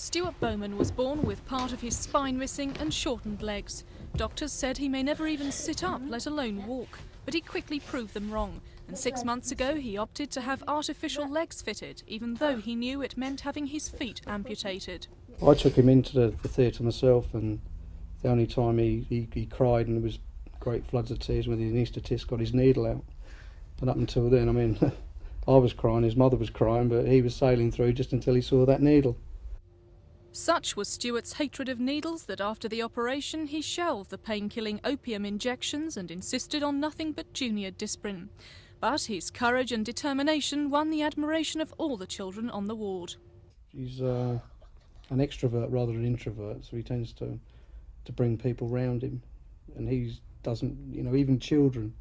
Stuart Bowman was born with part of his spine missing and shortened legs. Doctors said he may never even sit up, let alone walk, but he quickly proved them wrong. And 6 months ago he opted to have artificial legs fitted, even though he knew it meant having his feet amputated. I took him into the theatre myself, and the only time he cried, and there was great floods of tears when the anaesthetist got his needle out. And up until then, I mean, I was crying, his mother was crying, but he was sailing through just until he saw that needle. Such was Stuart's hatred of needles that after the operation he shelved the pain-killing opium injections and insisted on nothing but junior Disprin. But his courage and determination won the admiration of all the children on the ward. He's an extrovert rather than an introvert, so he tends to bring people round him. And he doesn't, you know, even children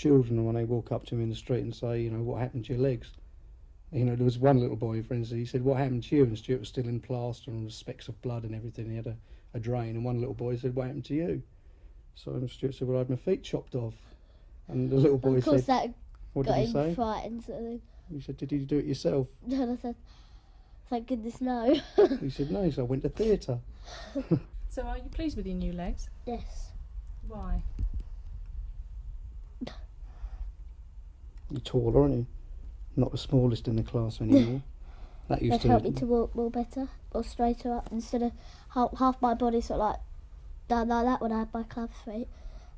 when they walk up to him in the street and say, you know, what happened to your legs? You know, there was one little boy, for instance, he said, what happened to you? And Stuart was still in plaster and specks of blood and everything. He had a drain, and one little boy said, what happened to you? So Stuart said, well, I had my feet chopped off. And the little boy said, that what did he say? Frightened, sort of thing. He said, did you do it yourself? And I said, thank goodness no. He said, no, so I went to theatre. So are you pleased with your new legs? Yes. Why? You're taller, aren't you? Not the smallest in the class anymore. That used to help me to walk more better, or straighter up, instead of half my body sort of like down like that when I had my club feet,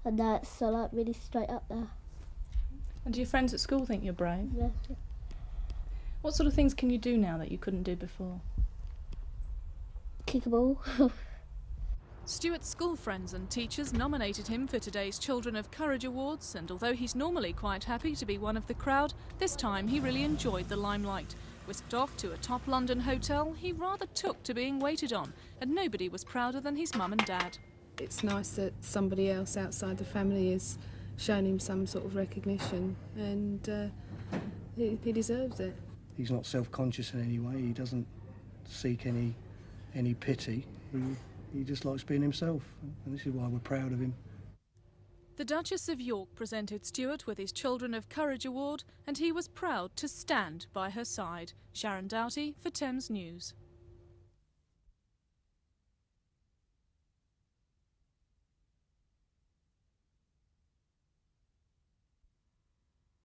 and now it's sort of like really straight up there. And do your friends at school think you're brave? Yeah. What sort of things can you do now that you couldn't do before? Kick a ball. Stuart's school friends and teachers nominated him for today's Children of Courage Awards, and although he's normally quite happy to be one of the crowd, this time he really enjoyed the limelight. Whisked off to a top London hotel, he rather took to being waited on, and nobody was prouder than his mum and dad. It's nice that somebody else outside the family has shown him some sort of recognition, and he deserves it. He's not self-conscious in any way. He doesn't seek any pity. He just likes being himself, and this is why we're proud of him. The Duchess of York presented Stuart with his Children of Courage Award, and he was proud to stand by her side. Sharon Doughty for Thames News.